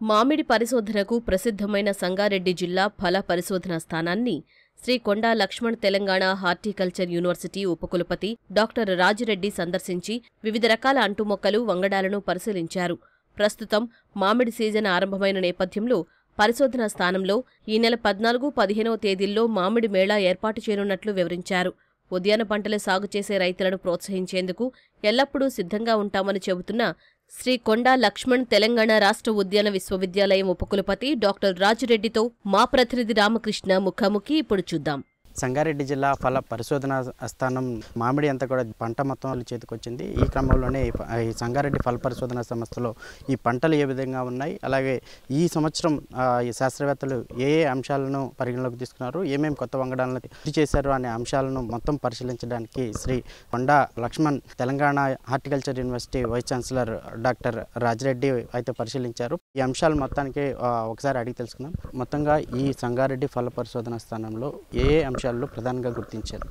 మామిడి పరిశోధనకు ప్రసిద్ధమైన సంగారెడ్డి జిల్లా ఫల పరిశోధన స్థానాన్ని శ్రీ కొండా లక్ష్మణ్ తెలంగాణ హార్టికల్చర్ యూనివర్సిటీ ఉపకులపతి డాక్టర్ రాజిరెడ్డి సందర్శించి వివిధ రకాల అంటుమొక్కలు, వంగడాలను పరిశీలించారు. ప్రస్తుతం మామిడి సీజన్ ఆరంభమైన నేపథ్యంలో పరిశోధనా స్థానంలో ఈ నెల 14, 15వ తేదీల్లో మామిడి మేళా ఏర్పాటు చేయనున్నట్లు వివరించారు. ఉద్యాన పంటలు సాగు చేసే రైతులను ప్రోత్సహించేందుకు ఎల్లప్పుడూ సిద్ధంగా ఉంటామని చెబుతున్న శ్రీ కొండా లక్ష్మణ్ తెలంగాణ రాష్ట్ర ఉద్యాన విశ్వవిద్యాలయం ఉపకులపతి డాక్టర్ రాజిరెడ్డితో మా ప్రతినిధి రామకృష్ణ ముఖాముఖి ఇప్పుడు చూద్దాం. సంగారెడ్డి జిల్లా ఫల పరిశోధన స్థానం మామిడి అంతా కూడా పంట మొత్తం చేతికొచ్చింది. ఈ క్రమంలోనే ఈ సంగారెడ్డి ఫల పరిశోధన సంస్థలో ఈ పంటలు ఏ విధంగా ఉన్నాయి, అలాగే ఈ సంవత్సరం ఈ శాస్త్రవేత్తలు ఏ అంశాలను పరిగణలోకి తీసుకున్నారు, ఏమేమి కొత్త వంగడాలను కృషి చేశారు అనే అంశాలను మొత్తం పరిశీలించడానికి Shri Konda Laxman Telangana horticulture university vice chancellor doctor Rajireddy అయితే పరిశీలించారు. ఈ అంశాలు మొత్తానికి ఒకసారి అడిగి తెలుసుకుందాం. మొత్తంగా ఈ సంగారెడ్డి ఫల పరిశోధన స్థానంలో ఏ అంశాల్లో ప్రధానంగా గుర్తించారు?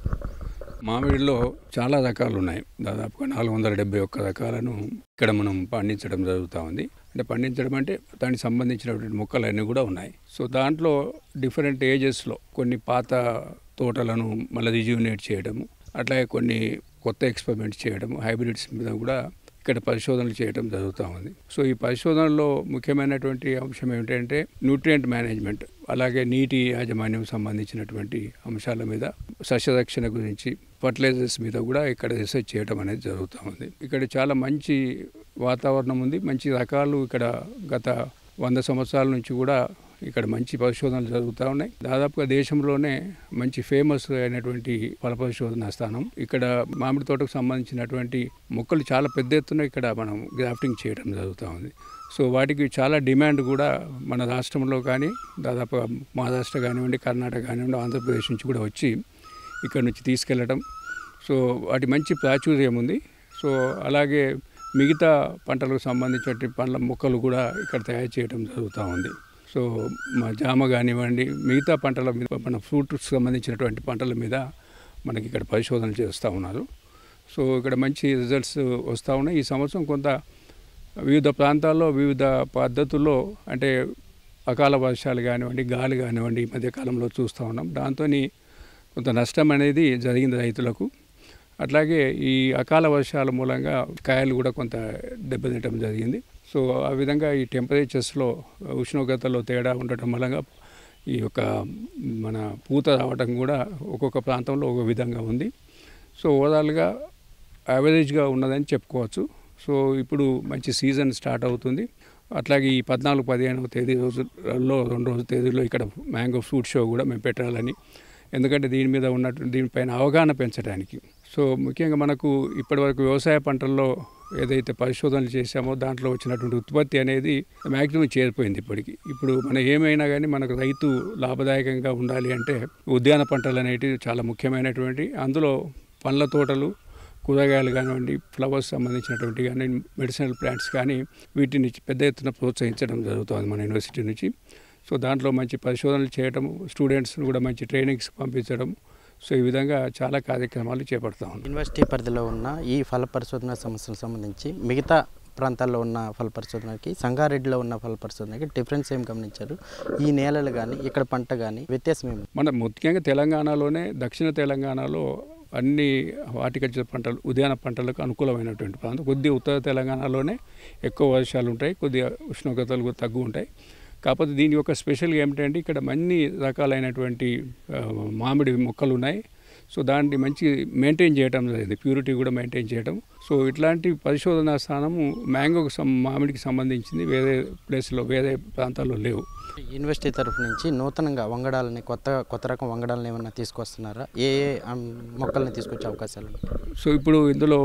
మామిడిలో చాలా రకాలు ఉన్నాయి. దాదాపుగా 471 రకాలను ఇక్కడ మనం పండించడం జరుగుతూ ఉంది. అంటే పండించడం అంటే దానికి సంబంధించినటువంటి మొక్కలన్నీ కూడా ఉన్నాయి. సో దాంట్లో డిఫరెంట్ ఏజెస్లో కొన్ని పాత తోటలను మళ్ళీ రిజ్యూనేట్ చేయడము, అట్లాగే కొన్ని కొత్త ఎక్స్పెరిమెంట్స్ చేయడము, హైబ్రిడ్స్ మీద కూడా ఇక్కడ పరిశోధనలు చేయడం జరుగుతూ ఉంది. సో ఈ పరిశోధనలో ముఖ్యమైనటువంటి అంశం ఏమిటంటే న్యూట్రియంట్ మేనేజ్మెంట్, అలాగే నీటి యాజమాన్యం సంబంధించినటువంటి అంశాల మీద, సస్యరక్షణ గురించి, ఫర్టిలైజర్స్ మీద కూడా ఇక్కడ రీసెర్చ్ చేయడం అనేది జరుగుతూ ఉంది. ఇక్కడ చాలా మంచి వాతావరణం ఉంది, మంచి రకాలు ఇక్కడ గత 100 సంవత్సరాల నుంచి కూడా ఇక్కడ మంచి పరిశోధనలు జరుగుతూ ఉన్నాయి. దాదాపుగా దేశంలోనే మంచి ఫేమస్ అయినటువంటి ఫల పరిశోధన స్థానం. ఇక్కడ మామిడి తోటకు సంబంధించినటువంటి మొక్కలు చాలా పెద్ద ఎత్తున ఇక్కడ మనం గ్రాఫ్టింగ్ చేయడం జరుగుతూ ఉంది. సో వాటికి చాలా డిమాండ్ కూడా మన రాష్ట్రంలో కానీ, దాదాపుగా మహారాష్ట్ర కానివ్వండి, కర్ణాటక కానివ్వండి, ఆంధ్రప్రదేశ్ నుంచి కూడా వచ్చి ఇక్కడ నుంచి తీసుకెళ్ళడం. సో వాటి మంచి ప్రాచుర్యం ఉంది. సో అలాగే మిగతా పంటలకు సంబంధించిన పండ్ల మొక్కలు కూడా ఇక్కడ తయారు చేయడం జరుగుతూ ఉంది. సో మా జామ కానివ్వండి, మిగతా పంటల మీద, మన ఫ్రూట్స్ సంబంధించినటువంటి పంటల మీద మనకి ఇక్కడ పరిశోధనలు చేస్తూ ఉన్నారు. సో ఇక్కడ మంచి రిజల్ట్స్ వస్తూ ఉన్నాయి. ఈ సంవత్సరం కొంత వివిధ ప్రాంతాల్లో వివిధ పద్ధతుల్లో, అంటే అకాల వర్షాలు కానివ్వండి, గాలి కానివ్వండి, ఈ మధ్యకాలంలో చూస్తూ ఉన్నాం. దాంతో కొంత నష్టం అనేది జరిగింది రైతులకు. అట్లాగే ఈ అకాల వర్షాల మూలంగా కాయలు కూడా కొంత దెబ్బతినటం జరిగింది. సో ఆ విధంగా ఈ టెంపరేచర్స్లో, ఉష్ణోగ్రతలో తేడా ఉండటం మూలంగా ఈ యొక్క మన పూత రావడం కూడా ఒక్కొక్క ప్రాంతంలో ఒక విధంగా ఉంది. సో ఓవరాల్గా యావరేజ్గా ఉన్నదని చెప్పుకోవచ్చు. సో ఇప్పుడు మంచి సీజన్ స్టార్ట్ అవుతుంది. అట్లాగే ఈ 14, 15వ తేదీ రోజుల్లో 2 రోజుల తేదీలో ఇక్కడ మ్యాంగో ఫ్రూట్ షో కూడా మేము పెట్టాలని, ఎందుకంటే దీని మీద దీనిపైన అవగాహన పెంచడానికి. సో ముఖ్యంగా మనకు ఇప్పటివరకు వ్యవసాయ పంటల్లో ఏదైతే పరిశోధనలు చేశామో దాంట్లో వచ్చినటువంటి ఉత్పత్తి అనేది మ్యాక్సిమం చేరిపోయింది ఇప్పటికి. ఇప్పుడు మనం ఏమైనా కానీ మనకు రైతు లాభదాయకంగా ఉండాలి అంటే ఉద్యాన పంటలు అనేటివి చాలా ముఖ్యమైనటువంటి, అందులో పండ్ల తోటలు, కూరగాయలు కానివ్వండి, ఫ్లవర్స్ సంబంధించినటువంటి కానీ, మెడిసినల్ ప్లాంట్స్ కానీ, వీటిని పెద్ద ఎత్తున ప్రోత్సహించడం జరుగుతుంది మన యూనివర్సిటీ నుంచి. సో దాంట్లో మంచి పరిశోధనలు చేయటము, స్టూడెంట్స్ని కూడా మంచి ట్రైనింగ్స్ పంపించడం, సో ఈ విధంగా చాలా కార్యక్రమాలు చేపడతాం. యూనివర్సిటీ పరిధిలో ఉన్న ఈ ఫల పరిశోధన సంస్థలకు సంబంధించి మిగతా ప్రాంతాల్లో ఉన్న ఫల పరిశోధనకి, సంగారెడ్డిలో ఉన్న ఫల పరిశోధనకి డిఫరెన్స్ ఏం గమనించారు? ఈ నేలలు కానీ, ఇక్కడ పంట కానీ వ్యత్యాసం ఏమి? మన ముఖ్యంగా తెలంగాణలోనే, దక్షిణ తెలంగాణలో అన్ని హార్టికల్చర్ పంటలు, ఉద్యాన పంటలకు అనుకూలమైనటువంటి ప్రాంతం. కొద్దిగా ఉత్తర తెలంగాణలోనే ఎక్కువ వర్షాలు ఉంటాయి, కొద్దిగా ఉష్ణోగ్రతలు కూడా తగ్గు ఉంటాయి. కాకపోతే దీని యొక్క స్పెషల్గా ఏమిటంటే ఇక్కడ అన్ని రకాలైనటువంటి మామిడి మొక్కలు ఉన్నాయి. సో దాన్ని మంచి మెయింటైన్ చేయడం జరిగింది, ప్యూరిటీ కూడా మెయింటైన్ చేయడం. సో ఇట్లాంటి పరిశోధనా స్థానము మామిడికి సంబంధించింది వేరే ప్లేస్లో, వేరే ప్రాంతాల్లో లేవు. యూనివర్సిటీ తరఫు నుంచి నూతనంగా వంగడాలని, కొత్త రకం వంగడాలను ఏమన్నా తీసుకొస్తున్నారా? ఏ మొక్కల్ని తీసుకొచ్చే అవకాశాలు? సో ఇప్పుడు ఇందులో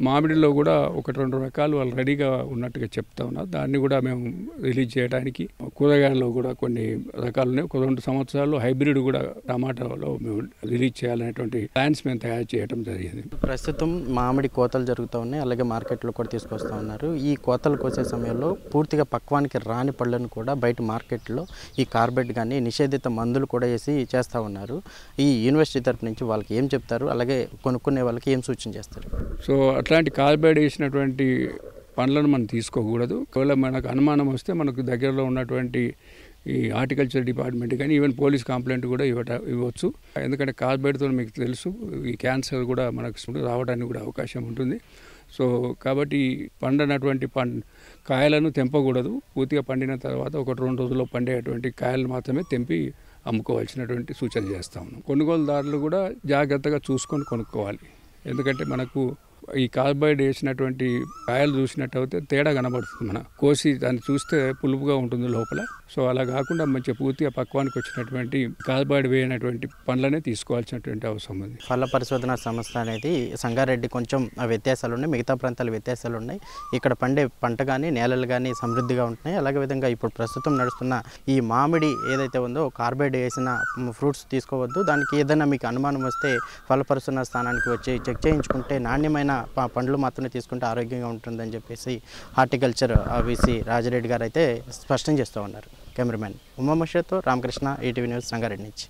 మామిడిలో కూడా 1-2 రకాలు వాళ్ళు రెడీగా ఉన్నట్టుగా చెప్తా ఉన్నారు. దాన్ని కూడా మేము రిలీజ్ చేయడానికి, కూరగాయల్లో కూడా కొన్ని రకాలు ఉన్నాయి. 2 సంవత్సరాలు హైబ్రిడ్ కూడా టమాటాలో మేము రిలీజ్ చేయాలనేటువంటి ప్లాన్స్ మేము తయారు చేయడం జరిగింది. ప్రస్తుతం మామిడి కోతలు జరుగుతూ ఉన్నాయి, అలాగే మార్కెట్లో కూడా తీసుకొస్తూ ఉన్నారు. ఈ కోతలు కోసే సమయంలో పూర్తిగా పక్వానికి రాని పళ్ళను కూడా బయట మార్కెట్లో ఈ కార్బైడ్ కానీ, నిషేధిత మందులు కూడా వేసి చేస్తూ ఉన్నారు. ఈ యూనివర్సిటీ తరఫు నుంచి వాళ్ళకి ఏం చెప్తారు, అలాగే కొనుక్కునే వాళ్ళకి ఏం సూచన చేస్తారు? సో అట్లాంటి కార్బైడ్ వేసినటువంటి పండ్లను మనం తీసుకోకూడదు. ఒకవేళ మనకు అనుమానం వస్తే మనకు దగ్గరలో ఉన్నటువంటి ఈ హార్టికల్చర్ డిపార్ట్మెంట్ కానీ ఈవెన్ పోలీస్ కంప్లైంట్ కూడా ఇవ్వచ్చు. ఎందుకంటే కార్బైడ్తో మీకు తెలుసు ఈ క్యాన్సర్ కూడా మనకు రావడానికి కూడా అవకాశం ఉంటుంది. సో కాబట్టి పండినటువంటి కాయలను తెంపకూడదు. పూర్తిగా పండిన తర్వాత 1-2 రోజుల్లో పండేటువంటి కాయలు మాత్రమే తెంపి అమ్ముకోవాల్సినటువంటి సూచన చేస్తా ఉన్నాం. కొనుగోలుదారులు కూడా జాగ్రత్తగా చూసుకొని కొనుక్కోవాలి. ఎందుకంటే మనకు ఈ కార్బైడ్ వేసినటువంటి కాయలు చూసినట్టయితే తేడా కనబడుతుంది. మన కోసి దాన్ని చూస్తే పులుపుగా ఉంటుంది లోపల. సో అలా కాకుండా మంచిగా పూర్తిగా పక్వానికి వచ్చినటువంటి కార్బైడ్ వేయనటువంటి పండ్లనే తీసుకోవాల్సినటువంటి అవసరం ఉంది. ఫల పరిశోధన సంస్థ అనేది సంగారెడ్డి కొంచెం వ్యత్యాసాలు ఉన్నాయి, మిగతా ప్రాంతాల వ్యత్యాసాలు ఉన్నాయి. ఇక్కడ పండే పంట కానీ నేలలు కానీ సమృద్ధిగా ఉంటున్నాయి. అలాగే విధంగా ఇప్పుడు ప్రస్తుతం నడుస్తున్న ఈ మామిడి ఏదైతే ఉందో కార్బైడ్ వేసిన ఫ్రూట్స్ తీసుకోవద్దు. దానికి ఏదైనా మీకు అనుమానం వస్తే ఫల పరిశోధన స్థానానికి వచ్చి చెక్ చేయించుకుంటే నాణ్యమైన పండ్లు మాత్రమే తీసుకుంటే ఆరోగ్యంగా ఉంటుందని చెప్పేసి హార్టికల్చర్ వీసీ రాజిరెడ్డి గారు అయితే స్పష్టం చేస్తూ ఉన్నారు. కెమెరామెన్ ఉమామషతో రామకృష్ణ, ఈటీవీ న్యూస్, సంగారెడ్డి నుంచి.